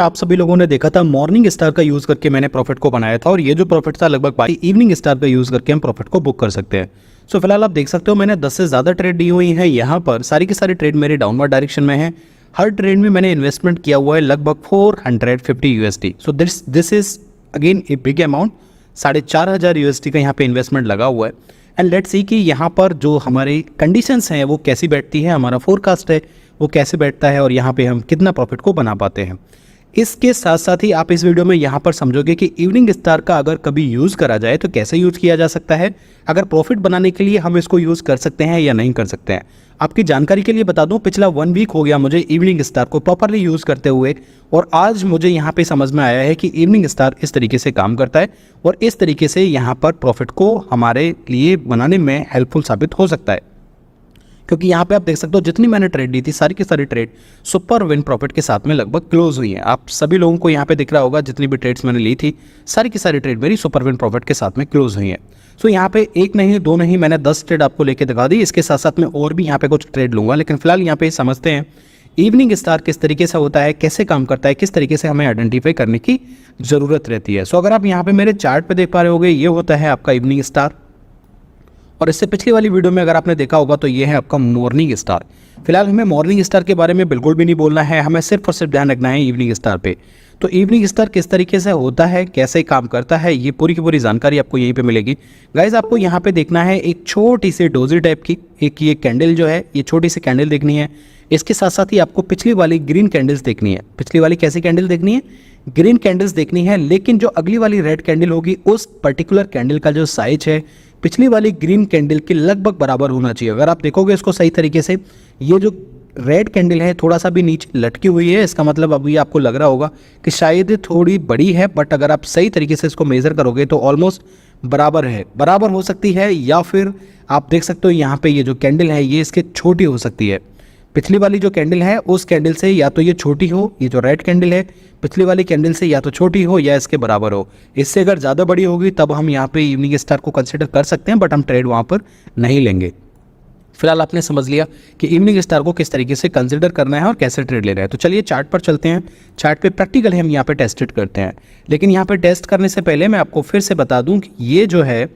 आप सभी लोगों ने देखा था मॉर्निंग स्टार का यूज करके मैंने प्रॉफिट को बनाया था और ये जो प्रॉफिट था लगभग इवनिंग स्टार का यूज करके हम प्रॉफिट को बुक कर सकते हैं। सो फिलहाल आप देख सकते हो मैंने 10 से ज़्यादा ट्रेड दी हुई हैं। यहाँ पर सारी की सारी ट्रेड मेरे डाउनवर्ड डायरेक्शन में है। हर ट्रेड में मैंने इन्वेस्टमेंट किया हुआ है लगभग 450 USD। So this is again a big amount. 4500 USD का यहाँ पे इन्वेस्टमेंट लगा हुआ है। एंड लेट्स सी कि यहाँ पर जो हमारी कंडीशंस हैं वो कैसी बैठती है, हमारा फोरकास्ट है वो कैसे बैठता है और यहाँ पे हम कितना प्रॉफिट को बना पाते हैं। इसके साथ साथ ही आप इस वीडियो में यहाँ पर समझोगे कि इवनिंग स्टार का अगर कभी यूज़ करा जाए तो कैसे यूज़ किया जा सकता है, अगर प्रॉफिट बनाने के लिए हम इसको यूज़ कर सकते हैं या नहीं कर सकते हैं। आपकी जानकारी के लिए बता दूं, पिछला 1 वीक हो गया मुझे इवनिंग स्टार को प्रॉपरली यूज़ करते हुए और आज मुझे यहाँ पे समझ में आया है कि इवनिंग स्टार इस तरीके से काम करता है और इस तरीके से यहाँ पर प्रॉफिट को हमारे लिए बनाने में हेल्पफुल साबित हो सकता है। क्योंकि यहाँ पे आप देख सकते हो जितनी मैंने ट्रेड ली थी सारी की सारी ट्रेड सुपर विन प्रॉफिट के साथ में लगभग क्लोज हुई है। आप सभी लोगों को यहाँ पे दिख रहा होगा जितनी भी ट्रेड्स मैंने ली थी सारी की सारी ट्रेड मेरी सुपर विन प्रॉफिट के साथ में क्लोज हुई है। सो यहाँ पे एक नहीं दो नहीं मैंने 10 ट्रेड आपको लेके दिखा दी। इसके साथ साथ में और भी यहाँ पे कुछ ट्रेड लूँगा, लेकिन फिलहाल यहाँ पे समझते हैं इवनिंग स्टार किस तरीके से होता है, कैसे काम करता है, किस तरीके से हमें आइडेंटिफाई करने की ज़रूरत रहती है। सो अगर आप यहाँ पे मेरे चार्ट पे देख पा रहे होगे ये होता है आपका इवनिंग स्टार और इससे पिछली वाली वीडियो में अगर आपने देखा होगा तो ये है आपका मॉर्निंग स्टार। फिलहाल हमें मॉर्निंग स्टार के बारे में बिल्कुल भी नहीं बोलना है, हमें सिर्फ और सिर्फ ध्यान रखना है इवनिंग स्टार पे। तो इवनिंग स्टार किस तरीके से होता है, कैसे काम करता है, ये पूरी की पूरी जानकारी आपको यहीं पे मिलेगी। गाइज आपको यहाँ पे देखना है एक छोटी सी डोजी टाइप की एक ये कैंडल जो है, ये छोटी सी कैंडल देखनी है। इसके साथ साथ ही आपको पिछली वाली ग्रीन कैंडल्स देखनी है। पिछली वाली कैसी कैंडल देखनी है, ग्रीन कैंडल्स देखनी है, लेकिन जो अगली वाली रेड कैंडल होगी उस पर्टिकुलर कैंडल का जो साइज है पिछली वाली ग्रीन कैंडल के लगभग बराबर होना चाहिए। अगर आप देखोगे इसको सही तरीके से, ये जो रेड कैंडल है थोड़ा सा भी नीचे लटकी हुई है, इसका मतलब अभी आपको लग रहा होगा कि शायद थोड़ी बड़ी है, बट अगर आप सही तरीके से इसको मेज़र करोगे तो ऑलमोस्ट बराबर है, बराबर हो सकती है। या फिर आप देख सकते हो यहाँ पे ये जो कैंडल है ये इसके छोटी हो सकती है। पिछली वाली जो कैंडल है उस कैंडल से या तो ये छोटी हो, ये जो रेड कैंडल है पिछली वाली कैंडल से या तो छोटी हो या इसके बराबर हो। इससे अगर ज़्यादा बड़ी होगी तब हम यहाँ पे इवनिंग स्टार को कंसिडर कर सकते हैं, बट हम ट्रेड वहाँ पर नहीं लेंगे। फिलहाल आपने समझ लिया कि इवनिंग स्टार को किस तरीके से कंसिडर करना है और कैसे ट्रेड लेना है। तो चलिए चार्ट पर चलते हैं। चार्ट पे प्रैक्टिकल हम यहाँ पे टेस्टेड करते हैं, लेकिन यहाँ पे टेस्ट करने से पहले मैं आपको फिर से बता दूँ कि ये जो है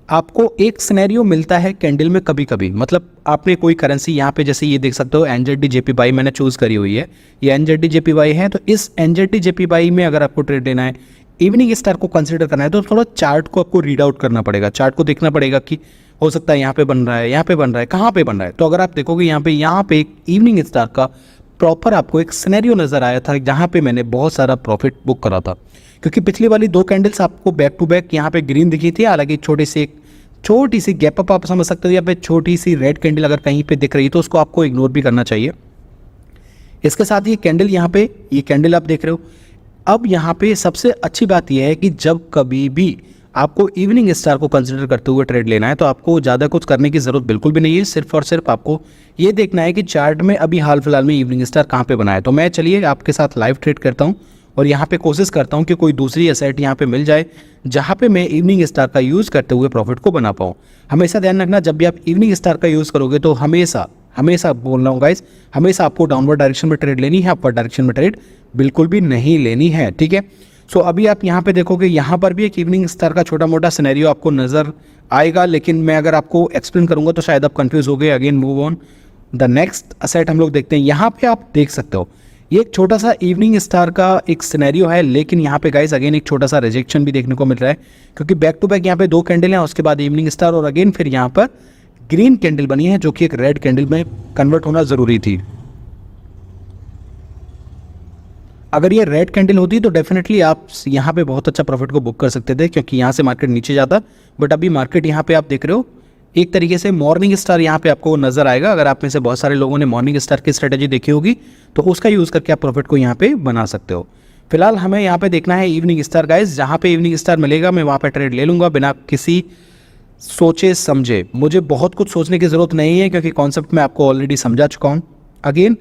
आपको एक सिनेरियो मिलता है कैंडल में कभी कभी, मतलब आपने कोई करेंसी यहाँ पे जैसे ये देख सकते हो NZD JPY मैंने चूज़ करी हुई है, ये NZD JPY है। तो इस NZD JPY में अगर आपको ट्रेड लेना है, इवनिंग स्टार को कंसिडर करना है तो थोड़ा चार्ट को आपको रीड आउट करना पड़ेगा। चार्ट को देखना पड़ेगा कि हो सकता है यहाँ पे बन रहा है, यहाँ पे बन रहा है, कहाँ पे बन रहा है। तो अगर आप देखोगे यहाँ पे एक इवनिंग स्टार का प्रॉपर आपको एक सिनेरियो नज़र आया था जहाँ पे मैंने बहुत सारा प्रॉफिट बुक करा था, क्योंकि पिछली वाली 2 कैंडल्स आपको बैक टू बैक यहाँ पे ग्रीन दिखी थी। हालांकि छोटी सी गैप अप आप समझ सकते हो, या फिर छोटी सी रेड कैंडल अगर कहीं पे दिख रही है तो उसको आपको इग्नोर भी करना चाहिए। इसके साथ ये कैंडल यहाँ पे ये कैंडल आप देख रहे हो। अब यहाँ पे सबसे अच्छी बात यह है कि जब कभी भी आपको इवनिंग स्टार को कंसिडर करते हुए ट्रेड लेना है तो आपको ज़्यादा कुछ करने की ज़रूरत बिल्कुल भी नहीं है। सिर्फ और सिर्फ आपको ये देखना है कि चार्ट में अभी हाल फिलहाल में इवनिंग स्टार कहाँ पे बना है। तो मैं चलिए आपके साथ लाइव ट्रेड करता हूँ और यहाँ पे कोशिश करता हूँ कि कोई दूसरी एसेट यहाँ पे मिल जाए जहाँ पे मैं इवनिंग स्टार का यूज़ करते हुए प्रॉफिट को बना पाऊँ। हमेशा ध्यान रखना, जब भी आप इवनिंग स्टार का यूज़ करोगे तो हमेशा बोल रहा हूँ गाइस, हमेशा आपको डाउनवर्ड डायरेक्शन में ट्रेड लेनी है, अपवर्ड डायरेक्शन में ट्रेड बिल्कुल भी नहीं लेनी है, ठीक है। सो अभी आप यहाँ पे देखोगे यहाँ पर भी एक इवनिंग स्टार का छोटा मोटा सिनेरियो आपको नज़र आएगा, लेकिन मैं अगर आपको एक्सप्लेन करूँगा तो शायद आप कंफ्यूज हो गए। Again move on the next asset हम लोग देखते हैं। यहाँ पे आप देख सकते हो ये एक छोटा सा इवनिंग स्टार का एक सिनेरियो है, लेकिन यहाँ पे गाइस अगेन एक छोटा सा रिजेक्शन भी देखने को मिल रहा है, क्योंकि बैक टू बैक यहाँ पे 2 कैंडल हैं, उसके बाद इवनिंग स्टार और अगेन फिर यहाँ पर ग्रीन कैंडल बनी है जो कि एक रेड कैंडल में कन्वर्ट होना ज़रूरी थी। अगर ये रेड कैंडल होती तो डेफिनेटली आप यहाँ पे बहुत अच्छा प्रॉफिट को बुक कर सकते थे, क्योंकि यहाँ से मार्केट नीचे जाता। बट अभी मार्केट यहाँ पे आप देख रहे हो एक तरीके से मॉर्निंग स्टार यहाँ पे आपको नजर आएगा। अगर आप में से बहुत सारे लोगों ने मॉर्निंग स्टार की स्ट्रेटेजी देखी होगी तो उसका यूज़ करके आप प्रॉफिट को यहाँ पे बना सकते हो। फिलहाल हमें यहाँ पे देखना है इवनिंग स्टार गाइस। जहाँ पे इवनिंग स्टार मिलेगा मैं वहाँ पे ट्रेड ले लूँगा बिना किसी सोचे समझे। मुझे बहुत कुछ सोचने की ज़रूरत नहीं है, क्योंकि कॉन्सेप्ट मैं आपको ऑलरेडी समझा चुका हूँ। अगेन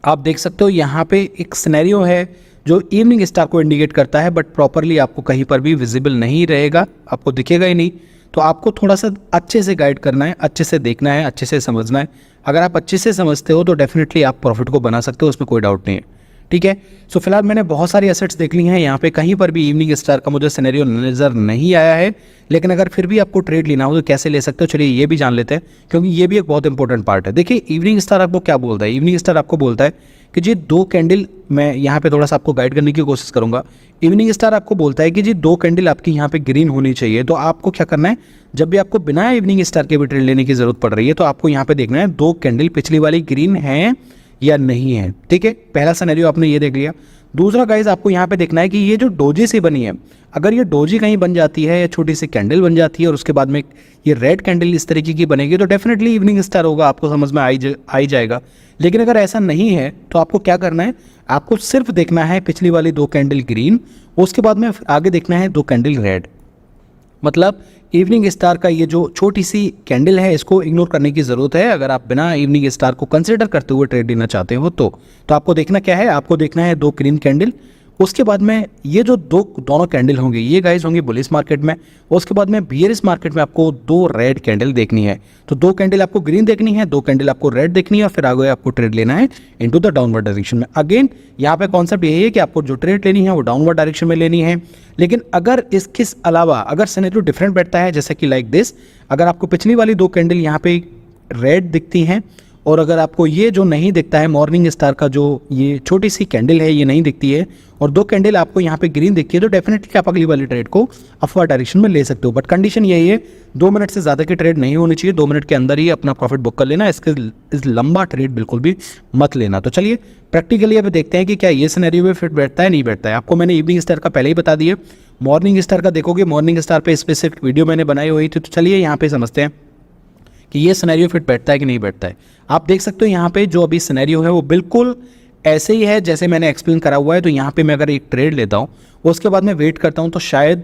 आप देख सकते हो यहाँ पे एक सिनेरियो है जो इवनिंग स्टार को इंडिकेट करता है, बट प्रॉपरली आपको कहीं पर भी विजिबल नहीं रहेगा, आपको दिखेगा ही नहीं। तो आपको थोड़ा सा अच्छे से गाइड करना है, अच्छे से देखना है, अच्छे से समझना है। अगर आप अच्छे से समझते हो तो डेफिनेटली आप प्रॉफिट को बना सकते हो, उसमें कोई डाउट नहीं है, ठीक है। सो फिलहाल मैंने बहुत सारी एसेट्स देख ली हैं, यहाँ पे कहीं पर भी इवनिंग स्टार का मुझे सिनेरियो नज़र नहीं आया है, लेकिन अगर फिर भी आपको ट्रेड लेना हो तो कैसे ले सकते हो, चलिए ये भी जान लेते हैं, क्योंकि ये भी एक बहुत इंपॉर्टेंट पार्ट है। देखिए इवनिंग स्टार आपको क्या बोलता है, इवनिंग स्टार आपको बोलता है कि जी 2 कैंडल, मैं यहाँ पे थोड़ा सा आपको गाइड करने की कोशिश करूंगा। इवनिंग स्टार आपको बोलता है कि जी 2 कैंडल आपकी यहाँ पे ग्रीन होनी चाहिए। तो आपको क्या करना है, जब भी आपको बिना इवनिंग स्टार के भी ट्रेड लेने की जरूरत पड़ रही है तो आपको यहाँ पे देखना है 2 कैंडल पिछली वाली ग्रीन है या नहीं है, ठीक है। पहला सिनेरियो आपने ये देख लिया। दूसरा गाइज आपको यहाँ पे देखना है कि ये जो डोजी सी बनी है, अगर ये डोजी कहीं बन जाती है या छोटी सी कैंडल बन जाती है और उसके बाद में ये रेड कैंडल इस तरीके की बनेगी तो डेफिनेटली इवनिंग स्टार होगा, आपको समझ में आ ही जाएगा। लेकिन अगर ऐसा नहीं है तो आपको क्या करना है, आपको सिर्फ देखना है पिछली वाली 2 कैंडल ग्रीन, उसके बाद में आगे देखना है 2 कैंडल रेड। मतलब इवनिंग स्टार का ये जो छोटी सी कैंडल है इसको इग्नोर करने की ज़रूरत है अगर आप बिना इवनिंग स्टार को कंसिडर करते हुए ट्रेड लेना चाहते हो तो आपको देखना क्या है, आपको देखना है 2 ग्रीन कैंडल, उसके बाद में ये जो दोनों कैंडल होंगे ये गाइस होंगे बुलिश मार्केट में, उसके बाद में बियरिश मार्केट में आपको 2 रेड कैंडल देखनी है। तो 2 कैंडल आपको ग्रीन देखनी है, 2 कैंडल आपको रेड देखनी है और फिर आगे आपको ट्रेड लेना है इनटू द डाउनवर्ड डायरेक्शन में। अगेन यहाँ पे कॉन्सेप्ट यही है कि आपको जो ट्रेड लेनी है वो डाउनवर्ड डायरेक्शन में लेनी है। लेकिन अगर इसके अलावा अगर सिनेरियो डिफरेंट बैठता है, जैसे कि लाइक दिस, अगर आपको पिछली वाली 2 कैंडल यहाँ पे रेड दिखती हैं और अगर आपको ये जो नहीं दिखता है मॉर्निंग स्टार का जो ये छोटी सी कैंडल है ये नहीं दिखती है और 2 कैंडल आपको यहाँ पे ग्रीन दिखती है तो डेफिनेटली आप अगली वाली ट्रेड को अपवर्ड डायरेक्शन में ले सकते हो। बट कंडीशन यही है 2 मिनट से ज़्यादा की ट्रेड नहीं होनी चाहिए, 2 मिनट के अंदर ही अपना प्रॉफिट बुक कर लेना, इस लंबा ट्रेड बिल्कुल भी मत लेना। तो चलिए प्रैक्टिकली अब देखते हैं कि क्या ये सिनेरियो में फिट बैठता है नहीं बैठता है। आपको मैंने इवनिंग स्टार का पहले ही बता दिया, मॉर्निंग स्टार का देखोगे, मॉर्निंग स्टार पे स्पेसिफिक वीडियो मैंने बनाई हुई थी। तो चलिए यहाँ पे समझते हैं कि ये सिनेरियो फिट बैठता है कि नहीं बैठता है। आप देख सकते हो यहाँ पे जो अभी सिनेरियो है वो बिल्कुल ऐसे ही है जैसे मैंने एक्सप्लेन करा हुआ है। तो यहाँ पे मैं अगर एक ट्रेड लेता हूँ उसके बाद मैं वेट करता हूँ तो शायद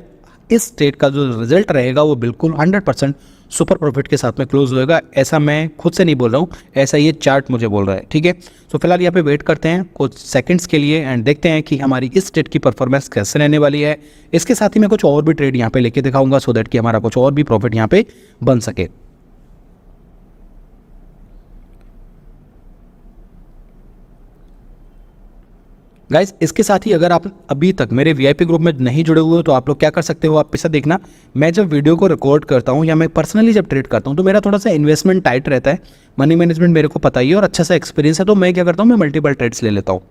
इस ट्रेड का जो रिजल्ट रहेगा वो बिल्कुल 100% सुपर प्रॉफिट के साथ में क्लोज होएगा। ऐसा मैं खुद से नहीं बोल रहा हूँ, ऐसा ये चार्ट मुझे बोल रहा है, ठीक है। तो फिलहाल यहाँ पे वेट करते हैं कुछ सेकंड्स के लिए एंड देखते हैं कि हमारी इस ट्रेड की परफॉर्मेंस कैसे रहने वाली है। इसके साथ ही मैं कुछ और भी ट्रेड यहाँ पे लेके दिखाऊंगा सो दैट कि हमारा कुछ और भी प्रॉफिट यहाँ पे बन सके। गाइस इसके साथ ही अगर आप अभी तक मेरे वीआईपी ग्रुप में नहीं जुड़े हुए हो तो आप लोग क्या कर सकते हो, आप ऐसा देखना, मैं जब वीडियो को रिकॉर्ड करता हूँ या मैं पर्सनली जब ट्रेड करता हूँ तो मेरा थोड़ा सा इन्वेस्टमेंट टाइट रहता है, मनी मैनेजमेंट मेरे को पता ही है और अच्छा सा एक्सपीरियंस है। तो मैं क्या करता हूँ, मैं मल्टीपल ट्रेड्स ले लेता हूँ।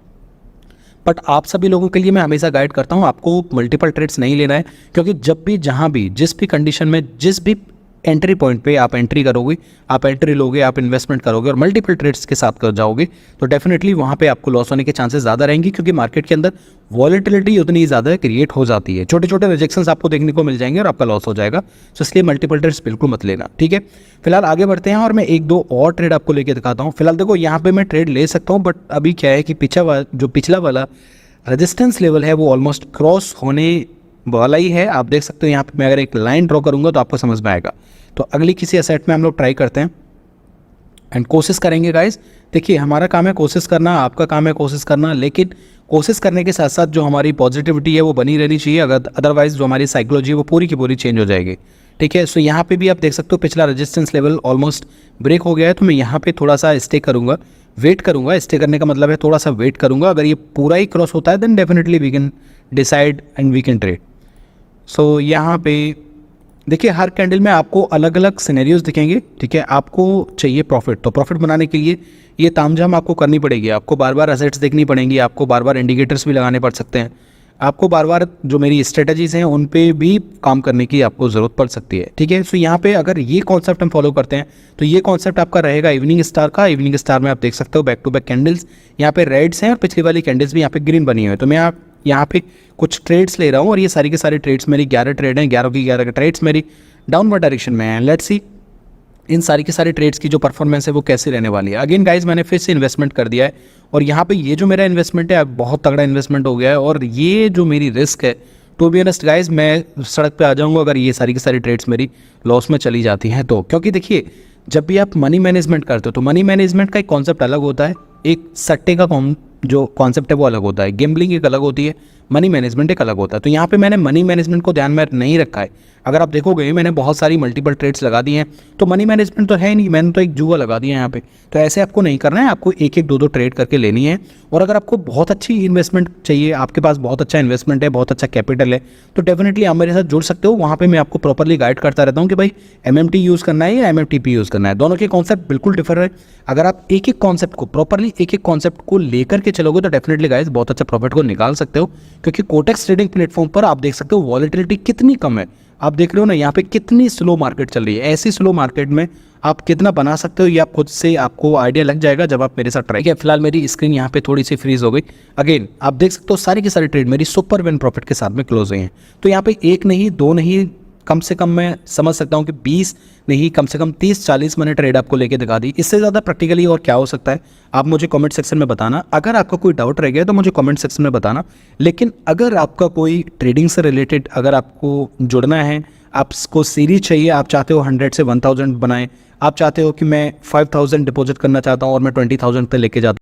बट आप सभी लोगों के लिए मैं हमेशा गाइड करता हूँ आपको मल्टीपल ट्रेड्स नहीं लेना है, क्योंकि जब भी जहाँ भी जिस भी कंडीशन में जिस भी एंट्री पॉइंट पे आप एंट्री करोगे, आप एंट्री लोगे, आप इन्वेस्टमेंट करोगे और मल्टीपल ट्रेड्स के साथ कर जाओगे तो डेफिनेटली वहाँ पे आपको लॉस होने के चांसेस ज़्यादा रहेंगे, क्योंकि मार्केट के अंदर वॉलेटिलिटी उतनी ज़्यादा क्रिएट हो जाती है, छोटे छोटे रिजेक्शंस आपको देखने को मिल जाएंगे और आपका लॉस हो जाएगा। तो इसलिए मल्टीपल ट्रेड्स बिल्कुल मत लेना, ठीक है। फिलहाल आगे बढ़ते हैं और मैं 1-2 और ट्रेड आपको लेके दिखाता हूँ। फिलहाल देखो यहाँ पे मैं ट्रेड ले सकता हूँ, बट अभी क्या है कि पिछला वाला रेजिस्टेंस लेवल है वो ऑलमोस्ट क्रॉस होने वाला ही है। आप देख सकते हो यहाँ पे मैं अगर एक लाइन ड्रॉ करूँगा तो आपको समझ में आएगा। तो अगली किसी एसेट में हम लोग ट्राई करते हैं एंड कोशिश करेंगे गाइस। देखिए हमारा काम है कोशिश करना, आपका काम है कोशिश करना, लेकिन कोशिश करने के साथ साथ जो हमारी पॉजिटिविटी है वो बनी रहनी चाहिए, अगर अदरवाइज जो हमारी साइकोलॉजी है वो पूरी की पूरी चेंज हो जाएगी, ठीक है। सो यहाँ पे भी आप देख सकते हो पिछला रेजिस्टेंस लेवल ऑलमोस्ट ब्रेक हो गया है, तो मैं यहाँ पे थोड़ा सा स्टे करूँगा, वेट करूँगा। स्टे करने का मतलब है थोड़ा सा वेट करूँगा, अगर ये पूरा ही क्रॉस होता है then definitely we can decide and we can trade. So यहाँ पे देखिए हर कैंडल में आपको अलग अलग सिनेरियोज दिखेंगे, ठीक है। आपको चाहिए प्रॉफिट, तो प्रॉफिट बनाने के लिए ये तामझाम आपको करनी पड़ेगी, आपको बार बार एसेट्स देखनी पड़ेंगी, आपको बार बार इंडिकेटर्स भी लगाने पड़ सकते हैं, आपको बार बार जो मेरी स्ट्रेटजीज़ हैं उन पे भी काम करने की आपको ज़रूरत पड़ सकती है, ठीक है। सो यहाँ पे अगर ये कॉन्सेप्ट हम फॉलो करते हैं तो ये कॉन्सेप्ट आपका रहेगा इवनिंग स्टार का। इवनिंग स्टार में आप देख सकते हो बैक टू बैक कैंडल्स यहाँ पे रेड्स हैं और पिछली वाली कैंडल्स भी यहाँ पे ग्रीन बनी हुई है। तो मैं यहाँ पे कुछ ट्रेड्स ले रहा हूँ और ये सारी के सारे ट्रेड्स मेरी 11 ट्रेड हैं, 11 की 11 ट्रेड्स मेरी डाउनवर्ड डायरेक्शन में है। लेट्स सी इन सारी के सारे ट्रेड्स की जो परफॉर्मेंस है वो कैसे रहने वाली है। अगेन गाइज मैंने फिर से इन्वेस्टमेंट कर दिया है और यहाँ पे ये जो मेरा इन्वेस्टमेंट है बहुत तगड़ा इन्वेस्टमेंट हो गया है और ये जो मेरी रिस्क है टू बी ऑनेस्ट गाइज मैं सड़क पे आ जाऊँगा अगर ये सारी की सारी ट्रेड्स मेरी लॉस में चली जाती हैं तो। क्योंकि देखिए जब भी आप मनी मैनेजमेंट करते हो तो मनी मैनेजमेंट का एक कॉन्सेप्ट अलग होता है, एक सट्टे का जो कॉन्सेप्ट है वो अलग होता है, गेम्बलिंग एक अलग होती है, मनी मैनेजमेंट एक अलग होता है। तो यहाँ पे मैंने मनी मैनेजमेंट को ध्यान में नहीं रखा है। अगर आप देखोगे मैंने बहुत सारी मल्टीपल ट्रेड्स लगा दी हैं, तो मनी मैनेजमेंट तो है ही नहीं, मैंने तो एक जुआ लगा दिया यहाँ पे। तो ऐसे आपको नहीं करना है, आपको एक एक दो दो ट्रेड करके लेनी है। और अगर आपको बहुत अच्छी इन्वेस्टमेंट चाहिए, आपके पास बहुत अच्छा इन्वेस्टमेंट है, बहुत अच्छा कैपिटल है, तो डेफिनेटली आप मेरे साथ जुड़ सकते हो। वहाँ पे मैं आपको प्रॉपरली गाइड करता रहता हूँ कि भाई MMT यूज़ करना है या MFTP यूज़ करना है। दोनों के कॉन्सेप्ट बिल्कुल डिफर है। अगर आप एक एक कॉन्सेप्ट को प्रॉपरली एक एक कॉन्सेप्ट को लेकर के चलोगे तो डेफिनेटली गाइस बहुत अच्छा प्रॉफिट को निकाल सकते हो। क्योंकि कोटेक्स ट्रेडिंग प्लेटफॉर्म पर आप देख सकते हो वॉलेटिलिटी कितनी कम है। आप देख रहे हो ना यहाँ पे कितनी स्लो मार्केट चल रही है। ऐसी स्लो मार्केट में आप कितना बना सकते हो ये आप खुद से आपको आइडिया लग जाएगा जब आप मेरे साथ ट्राई किया। फिलहाल मेरी स्क्रीन यहाँ पे थोड़ी सी फ्रीज हो गई। अगेन आप देख सकते हो सारी की सारी ट्रेड मेरी सुपर विन प्रॉफिट के साथ में क्लोज हुई हैं। तो यहाँ पे एक नहीं दो नहीं, कम से कम मैं समझ सकता हूँ कि 20 नहीं कम से कम 30-40 मैंने ट्रेड आपको लेके दिखा दी। इससे ज़्यादा प्रैक्टिकली और क्या हो सकता है आप मुझे कमेंट सेक्शन में बताना। अगर आपका कोई डाउट रह गया तो मुझे कमेंट सेक्शन में बताना। लेकिन अगर आपका कोई ट्रेडिंग से रिलेटेड अगर आपको जुड़ना है, आपको सीरीज चाहिए, आप चाहते हो 100 से 1000 बनाएं, आप चाहते हो कि मैं 5000 डिपॉजिट करना चाहता हूँ और मैं 20,000 पे लेके जाता हूँ,